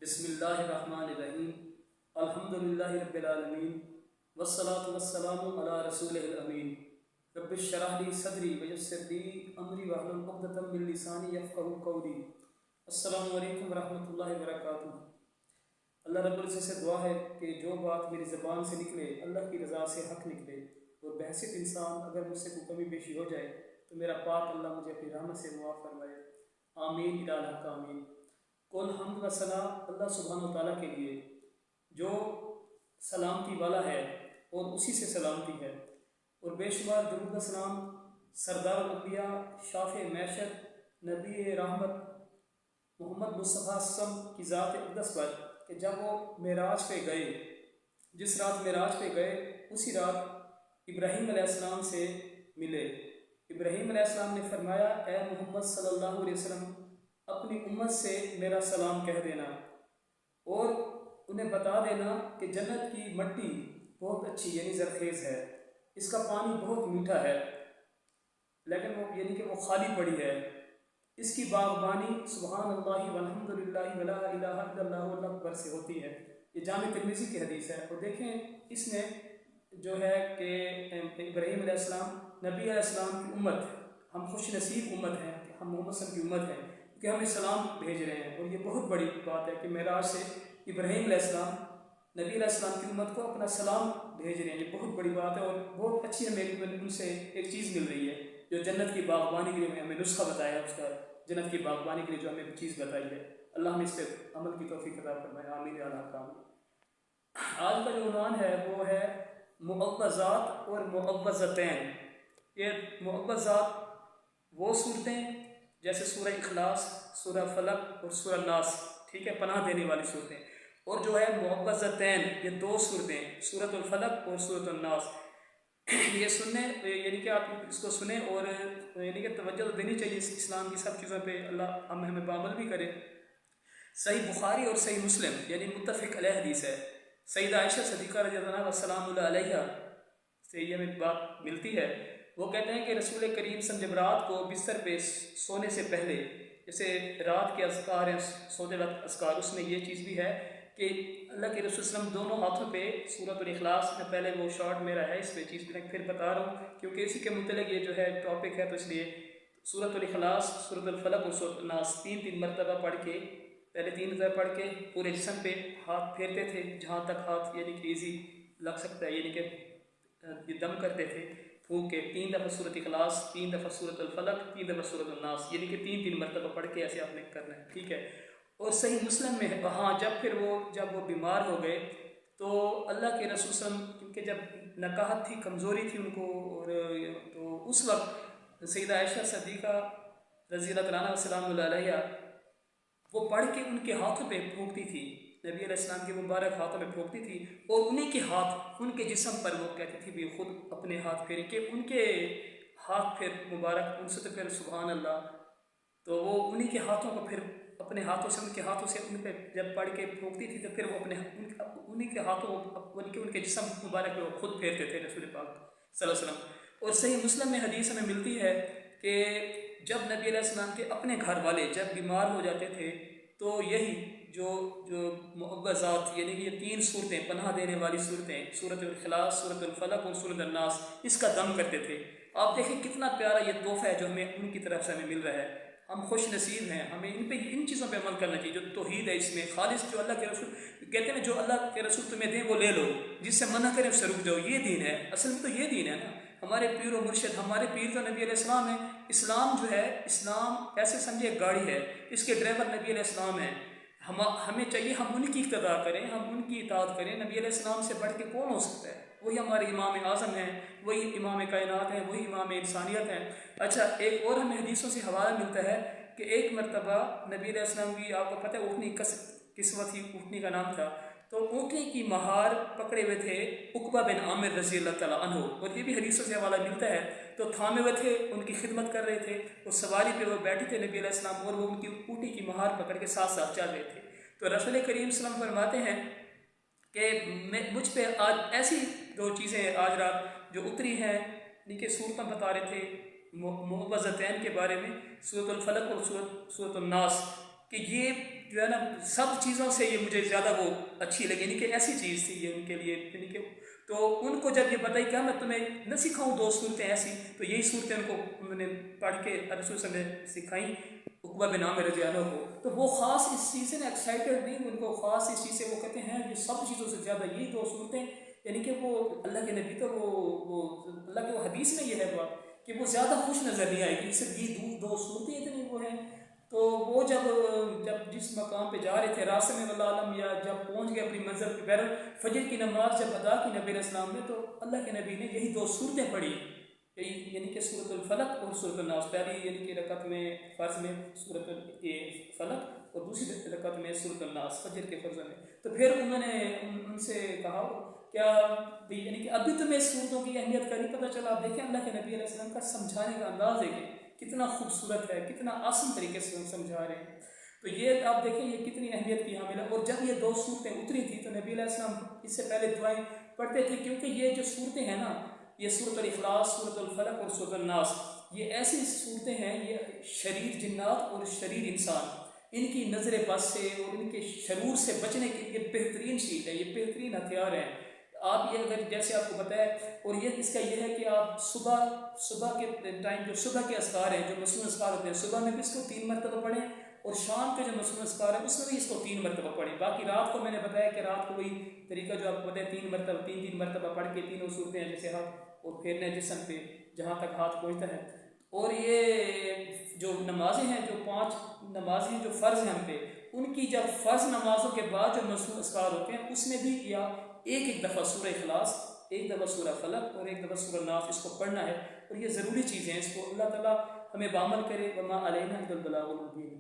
बिस्मिल्लाहिर्रहमानिर्रहीम अल्हम्दुलिल्लाहि रब्बिल आलमीन वस्सलातु वस्सलामु अला रसूलिल अमीन रब्बिश शरह ली सदरी वयस्सिर ली अमरी वहलुल उक़दतम मिन लिसानी यफ़क़हू क़ौली। अस्सलामु अलैकुम रहमतुल्लाहि व बरकातुहू। अल्लाह रब्बुल इज़्ज़त से दुआ है कि जो बात मेरी ज़बान से निकले अल्लाह की रज़ा से हक़ निकले, और बहसित इंसान अगर मुझसे कोई कमी पेशी हो जाए तो मेरा पाक अल्लाह मुझे अपनी रहमत से मुआफ़ फरमाए। आमीन इला हक़ आमीन। कुल हम्द व सना अल्लाह सुब्हानहू तआला के लिए जो सलामती वाला है और उसी से सलामती है, और बेशुमार दुरूद व सलाम सरदार अम्बिया शाफ़े मैशर नबी रहमत मोहम्मद मुस्तफ़ा सम की ज़ात अक़दस पर कि जब वो मेराज पे गए, जिस रात मेराज पे गए उसी रात इब्राहीम अलैहिस्सलाम से मिले। इब्राहीम अलैहिस्सलाम ने फरमाया, ए मोहम्मद सल्लल्लाहु अलैहि वसल्लम, अपनी उम्मत से मेरा सलाम कह देना और उन्हें बता देना कि जन्नत की मट्टी बहुत अच्छी यानी ज़रख़ेज़ है, इसका पानी बहुत मीठा है, लेकिन वो यानी कि वो खाली पड़ी है, इसकी बागबानी सुबहान अल्लाहि वल्हम्दुलिल्लाहि वला इलाहा इल्लल्लाहु वल्लाहु अकबर से होती है। ये जामे तिर्मिज़ी की हदीस है। और देखें इसमें जो है कि इब्राहीम अलैहिस्सलाम नबी अलैहिस्सलाम की उम्मत, हम खुश नसीब उम्मत हैं कि हम मोहम्मद सल्लल्लाहु अलैहि वसल्लम की उम्मत हैं कि हम सलाम भेज रहे हैं। और ये बहुत बड़ी बात है कि मेराज से इब्राहीम अलैहिस्सलाम नबी अलैहिस्सलाम की उम्मत को अपना सलाम भेज रहे हैं। ये बहुत बड़ी बात है और बहुत अच्छी हमें उनसे एक चीज़ मिल रही है जो जन्नत की बागबानी के लिए हमें नुस्खा बताया, उसका जन्नत की बागबानी के लिए जो हमें चीज़ बताई है। अल्लाह हमें इस पर अमल की तौफीक अता फरमाए। आमीन या रब्बल आलमीन। आज का जो उन्वान है वो है मुअव्वज़ात और मुअव्वज़तैन। ये मुअव्वज़ात वो सूरतें जैसे सूरह इखलास, सूरह फलक और सूरह नास, ठीक है, पनाह देने वाली सूरतें। और जो है मुअव्वज़तैन, ये दो सूरतें, सूरतुल फलक और सूरतुल नास। ये सुनने यानी कि आप इसको सुने और यानी कि तवज्जो देनी चाहिए इस्लाम की सब चीज़ों पे। अल्लाह हमें बामल भी करे। सही बुखारी और सही मुस्लिम यानी मुत्तफ़िक़ अलैह हदीस है। सईदा आयशा सिद्दीक़ा रज़ियल्लाहु अन्हा से ये हमें बात मिलती है। वो कहते हैं कि रसूल करीम सल्लल्लाहु अलैहि वसल्लम जब रात को बिस्तर पे सोने से पहले, जैसे रात के अज़कार हैं, सोते वक्त अज़कार, उसमें ये चीज़ भी है कि अल्लाह के रसूल सल्लल्लाहु अलैहि वसल्लम दोनों हाथों पे सूरतुल इखलास में, पहले वो शॉर्ट मेरा है इस पर चीज़ फिर बता रहा हूँ क्योंकि इसी के मुतल्लिक़ ये जो है टॉपिक है, तो इसलिए सूरतुल इखलास, सूरतुल फलक और सूरतुल नास तीन मरतबा पढ़ के, पहले 3 दफ़ा पढ़ के पूरे जिस्म पे हाथ फेरते थे जहाँ तक हाथ यानी कि ईजी लग सकता है, यानी कि ये दम करते थे फूंक के। 3 दफ़ा सूरत इखलास, 3 दफ़ा सूरतुल फलक, 3 दफ़ा सूरतुल नास, यानी कि 3 मरतबा पढ़ के ऐसे आपने करना है, ठीक है। और सही मुस्लिम में है, हाँ, जब वो बीमार हो गए तो अल्लाह के रसूल सल्लल्लाहु अलैहि वसल्लम, क्योंकि जब नकाहत थी, कमज़ोरी थी उनको, और तो उस वक्त सईदा आयशा सिद्दीक़ा रज़ियल्लाहु अन्हा वो पढ़ के उनके हाथों पे फूंकती थी, नबी अलैहिस्सलाम के मुबारक हाथों में फूंकती थी, और उन्हीं के हाथ उनके जिस्म पर वो कहती थी भी खुद अपने हाथ फेर के उनके हाथ फिर मुबारक उनसे, तो फिर सुभान अल्लाह, तो वो उन्हीं के हाथों को फिर अपने हाथों से, उनके हाथों से उन पर जब पढ़ के फूंकती थी तो फिर वो उन्हीं के हाथों उनके जिस्म मुबारक में वो खुद फेरते थे रसूल पाक सल्लल्लाहु अलैहि वसल्लम। और सही मुस्लिम में हदीस हमें मिलती है कि जब नबी अलैहिस्सलाम के अपने घर वाले जब बीमार हो जाते थे तो यही जो मुअव्वज़ात यानी कि ये 3 सूरतें, पनाह देने वाली सूरतें, सूरतुल इखलास, सूरतुल फलक और सूरतुल नास, इसका दम करते थे। आप देखें कितना प्यारा ये तोहफ़ा है जो हमें उनकी तरफ से हमें मिल रहा है। हम खुश नसीब हैं, हमें इन चीज़ों पे अमल करना चाहिए जो तौहीद है, इसमें खालिस, जो अल्लाह के रसूल कहते हैं, जो अल्लाह के रसूल तुम्हें दें वो ले लो, जिससे मना करें उससे रुक जाओ, ये दीन है। असल में तो ये दीन है ना। हमारे पीर और मुर्शिद, हमारे पीर तो नबी अलैहिस्सलाम है। इस्लाम जो है, इस्लाम ऐसे समझे एक गाड़ी है, इसके ड्राइवर नबी अलैहिस्सलाम है। हमें चाहिए हम उनकी इक़्तिदा करें, हम उनकी इताअत करें। नबी अलैहिस्सलाम से बढ़ के कौन हो सकता है? वही हमारे इमाम आज़म हैं, वही इमाम कायनात हैं, वही इमाम इंसानियत हैं। अच्छा, एक और हमें हदीसों से हवाला मिलता है कि एक मरतबा नबी अलैहिस्सलाम की, आपको पता है, ऊँटनी किस्वत थी, ऊँटनी का नाम था, तो ऊँटनी की महार पकड़े हुए थे उक़बा बिन आमिर रज़ियल्लाहु तआला अन्हु, और ये भी हदीसों से हवाला मिलता है। तो थामे हुए थे, उनकी खिदमत कर रहे थे, उस सवारी पे वो बैठे थे नबी अलैहिस्सलाम, और वो उनकी ऊँटनी की महार पकड़ के साथ साथ चल रहे थे। तो रसूल करीम सल्लल्लाहु अलैहि वसल्लम फरमाते हैं कि मुझ पे आज ऐसी 2 चीज़ें आज रात जो उतरी हैं, इनके सूरतें बता रहे थे मुअव्वज़तैन के बारे में, सूरतुल फलक और सूरतुल नास, कि ये जो है ना सब चीज़ों से ये मुझे ज़्यादा वो अच्छी लगी, यानी कि ऐसी चीज़ थी ये उनके लिए, यानी कि तो उनको जब ये बताई क्या मैं तुम्हें न सिखाऊं 2 सूरतें ऐसी, तो यही सूरतें उनको उन्होंने पढ़ के रसूल सल्लल्लाहु अलैहि वसल्लम ने सिखाई उक़बा बिन आमिर रज़ियल्लाहु अन्हु को। तो वो ख़ास इस चीज़ से ना एक्साइटेड नहीं, उनको ख़ास इस चीज़ से वो कहते हैं ये सब चीज़ों से ज़्यादा यही 2 सूरतें, यानी कि वो अल्लाह के नबी तो वो अल्लाह के वो हदीस में ये है बात कि वो ज़्यादा खुश नज़र नहीं आएगी, सिर्फ ये 2 सूरतें इतनी वो हैं। तो वो जब जब जिस मकाम पे जा रहे थे रास्ते में वल्लाह आलम, या जब पहुंच गए अपनी मंजिल पे, बहर फजर की नमाज जब अदा की नबी इस्लाम ने, तो अल्लाह के नबी ने यही 2 सूरतें पढ़ी, यानी कि सूरतुल फलक और सूरतुल नास। पहली यानी कि रकत में फ़र्ज़ में सूरतुल फलक और दूसरी रकत में सूरतुल नास फजर के फ़र्ज़ में। तो फिर उन्होंने उनसे कहा क्या यानी कि अभी तुम्हें सूरतों की अहमियत का नहीं पता चला। आप देखें अल्लाह के नबी अलैहि सल्लम का समझाने का अंदाज़ देखें कितना खूबसूरत है, कितना आसान तरीके से हम समझा रहे हैं। तो ये आप देखें ये कितनी अहमियत की हामिल है। और जब ये 2 सूरतें उतरी थी तो नबी अलैहि सल्लम इससे पहले दुआएं पढ़ते थे, क्योंकि ये जो सूरतें हैं ना, ये सूरतुल इखलास, सूरतुल फलक और सूरतुल नास, ये ऐसी सूरतें हैं, ये शरीर जिन्नात और शरीर इंसान इनकी नज़र बस से और इनके शरूर से बचने के लिए बेहतरीन शीट है, ये बेहतरीन हथियार है। आप ये अगर जैसे आपको बताया, और ये इसका ये है कि आप सुबह के टाइम जो सुबह के अस्कार हैं, जो मसनून अस्कार होते हैं, सुबह में भी इसको 3 मरतबा पढ़ें, और शाम के जो मसनून अस्कार है उसमें भी इसको 3 मरतबा पढ़ें। बाकी रात को मैंने बताया कि रात को वही तरीका जो आपको बताया 3 मरतबा 3 मरतबा पढ़ के तीनों सूरतें हैं, जैसे हाथ और फेरने जिस्म पे जहाँ तक हाथ पहुँचता है। और ये जो नमाजें हैं, जो 5 नमाजें हैं जो फ़र्ज़ हैं हम पे, उनकी जब फ़र्ज़ नमाजों के बाद जो मसनून अस्कार होते हैं उसमें भी या एक दफ़ा सूरह इखलास, एक दफ़ा सूरह फलक और एक दफ़ा सूरह नास इसको पढ़ना है। और ये ज़रूरी चीज़ें हैं, इसको अल्लाह ताला हमें बामल करे। वमा अलैना इल्लल बलागुल मुबीन।